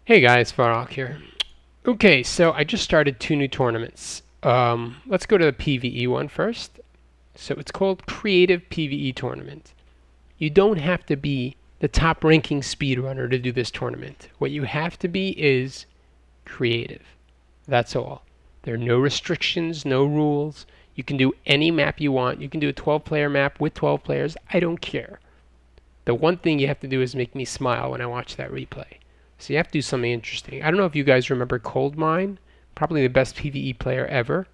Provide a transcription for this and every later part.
Hey guys, Farok here. Okay, so I just started 2 new tournaments. Let's go to the PVE one first. So it's called Creative PVE Tournament. You don't have to be the top ranking speedrunner to do this tournament. What you have to be is creative. That's all. There are no restrictions, no rules. You can do any map you want. You can do a 12-player map with 12 players. I don't care. The one thing you have to do is make me smile when I watch that replay. So you have to do something interesting. I don't know if you guys remember Coldmine, probably the best PvE player ever.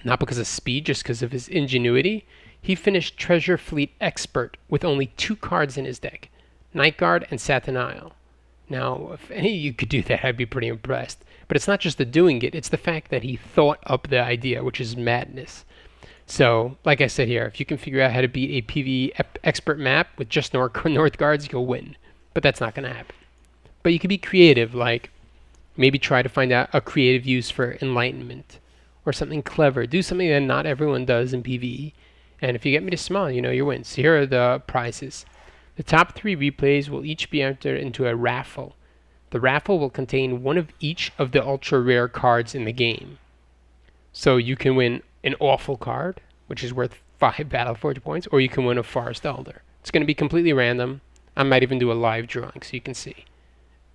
Not because of speed, just because of his ingenuity. He finished Treasure Fleet Expert with only 2 cards in his deck, Night Guard and Saturnine. Now, if any of you could do that, I'd be pretty impressed. But it's not just the doing it, it's the fact that he thought up the idea, which is madness. So, like I said here, if you can figure out how to beat a PvE expert map with just North guards, you'll win. But that's not going to happen. But you can be creative, like maybe try to find out a creative use for enlightenment or something clever. Do something that not everyone does in PvE. And if you get me to smile, you know you win. So here are the prizes. The top 3 replays will each be entered into a raffle. The raffle will contain one of each of the ultra rare cards in the game. So you can win an awful card, which is worth 5 Battleforge points, or you can win a Forest Elder. It's going to be completely random. I might even do a live drawing so you can see.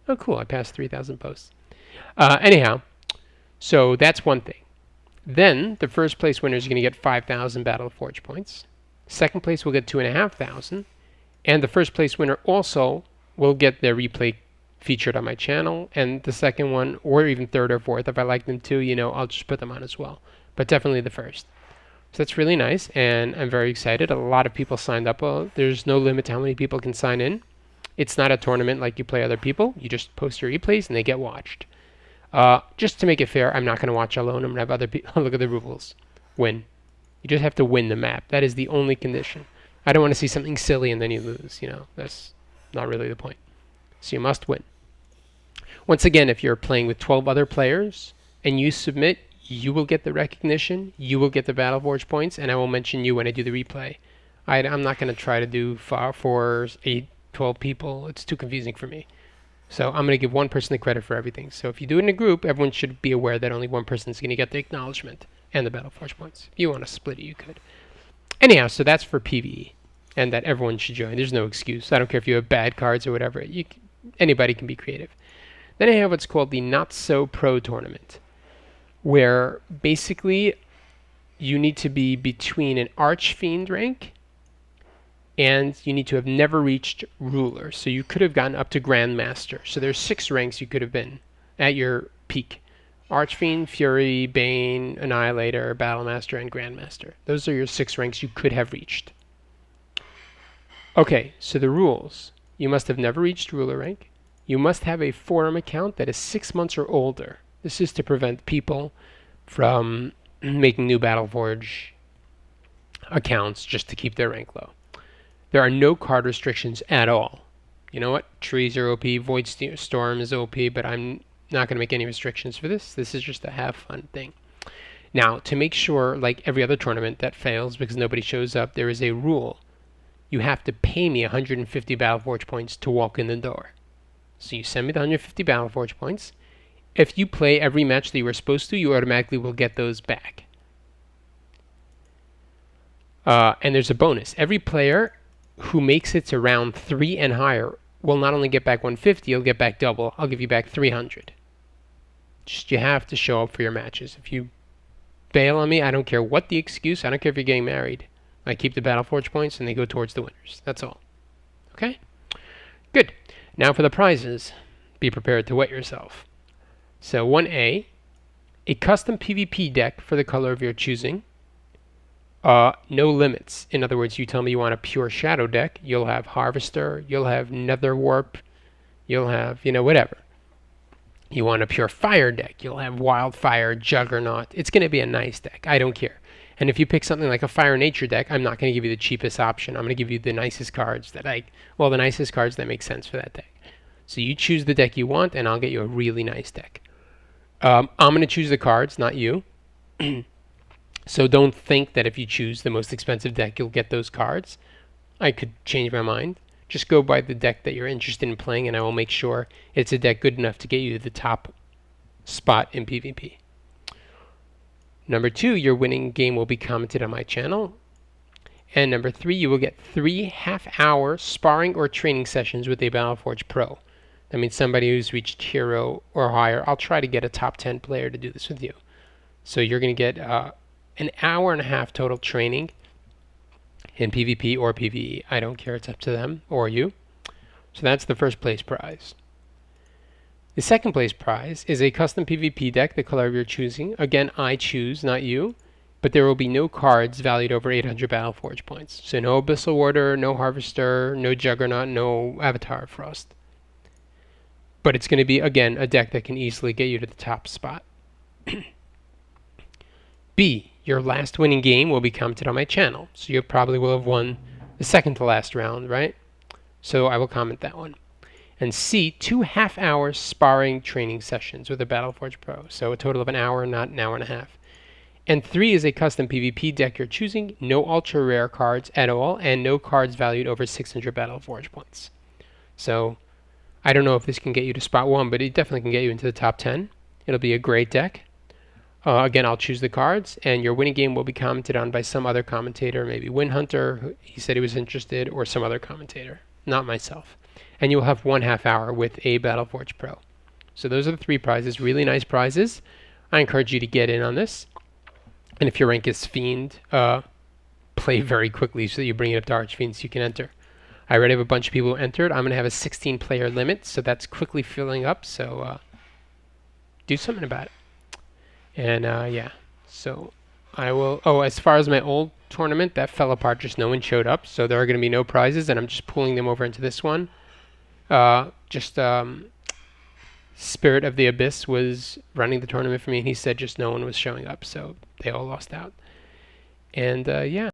Oh, cool. I passed 3,000 posts. Anyhow, so that's one thing. Then the first place winner is going to get 5,000 Battleforge points. Second place will get 2,500. And the first place winner also will get their replay featured on my channel. And the second one, or even third or fourth, if I like them too, I'll just put them on as well. But definitely the first. So that's really nice, and I'm very excited. A lot of people signed up. Well, there's no limit to how many people can sign in. It's not a tournament like you play other people. You just post your replays and they get watched. Just to make it fair, I'm not going to watch alone. I'm going to have other people look at the rules. Win. You just have to win the map. That is the only condition. I don't want to see something silly and then you lose. That's not really the point. So you must win. Once again, if you're playing with 12 other players and you submit, you will get the recognition, you will get the Battleforge points, and I will mention you when I do the replay. I'm not going to try to do 4, 8, 12 people. It's too confusing for me. So I'm going to give one person the credit for everything. So if you do it in a group, everyone should be aware that only one person is going to get the acknowledgement and the Battleforge points. If you want to split it, you could. Anyhow, so that's for PvE, and that everyone should join. There's no excuse. I don't care if you have bad cards or whatever. Anybody can be creative. Then I have what's called the Not So Pro Tournament, where basically you need to be between an Archfiend rank and you need to have never reached ruler. So you could have gotten up to Grandmaster. So there's 6 ranks you could have been at your peak. Archfiend, Fury, Bane, Annihilator, Battlemaster, and Grandmaster. Those are your 6 ranks you could have reached. Okay, so the rules. You must have never reached ruler rank. You must have a forum account that is 6 months or older. This is to prevent people from making new Battleforge accounts just to keep their rank low. There are no card restrictions at all. You know what? Trees are OP, Void Storm is OP, but I'm not going to make any restrictions for this. This is just a have fun thing. Now, to make sure, like every other tournament that fails because nobody shows up, there is a rule. You have to pay me 150 Battleforge points to walk in the door. So you send me the 150 Battleforge points. If you play every match that you were supposed to, you automatically will get those back. And there's a bonus. Every player who makes it to round 3 and higher will not only get back 150, you'll get back double. I'll give you back 300. Just you have to show up for your matches. If you bail on me, I don't care what the excuse. I don't care if you're getting married. I keep the Battleforge points and they go towards the winners. That's all. Okay? Good. Now for the prizes. Be prepared to wet yourself. So 1A, a custom PvP deck for the color of your choosing. No limits. In other words, you tell me you want a pure shadow deck, you'll have Harvester, you'll have Nether Warp, you'll have, whatever. You want a pure fire deck, you'll have Wildfire, Juggernaut. It's going to be a nice deck. I don't care. And if you pick something like a Fire Nature deck, I'm not going to give you the cheapest option. I'm going to give you the nicest cards that the nicest cards that make sense for that deck. So you choose the deck you want, and I'll get you a really nice deck. I'm going to choose the cards, not you. So don't think that if you choose the most expensive deck, you'll get those cards. I could change my mind. Just go by the deck that you're interested in playing, and I will make sure it's a deck good enough to get you to the top spot in PvP. Number 2, your winning game will be commented on my channel. And number 3, you will get 3 half-hour sparring or training sessions with a Battleforge Pro. That means somebody who's reached hero or higher. I'll try to get a top 10 player to do this with you. So you're going to get an hour and a half total training in PvP or PvE. I don't care, it's up to them or you. So that's the first place prize. The second place prize is a custom PvP deck, the color of your choosing. Again, I choose, not you. But there will be no cards valued over 800 Battleforge points. So no Abyssal Warder, no Harvester, no Juggernaut, no Avatar of Frost. But it's going to be, again, a deck that can easily get you to the top spot. B, your last winning game will be commented on my channel. So you probably will have won the second to last round, right? So I will comment that one. And C, 2 half-hour sparring training sessions with a Battleforge Pro. So a total of an hour, not an hour and a half. And 3 is a custom PvP deck you're choosing, no ultra rare cards at all, and no cards valued over 600 Battleforge points. So I don't know if this can get you to spot 1, but it definitely can get you into the top 10. It'll be a great deck. Again, I'll choose the cards, and your winning game will be commented on by some other commentator, maybe Win Hunter, he said he was interested, or some other commentator, not myself. And you'll have 1 half-hour with a Battleforge Pro. So those are the 3 prizes, really nice prizes. I encourage you to get in on this. And if your rank is Fiend, play very quickly so that you bring it up to Archfiend so you can enter. I already have a bunch of people who entered. I'm going to have a 16-player limit, so that's quickly filling up. So do something about it. And yeah, so I will... Oh, as far as my old tournament, that fell apart. Just no one showed up, so there are going to be no prizes, and I'm just pulling them over into this one. Spirit of the Abyss was running the tournament for me, and he said just no one was showing up, so they all lost out. And yeah.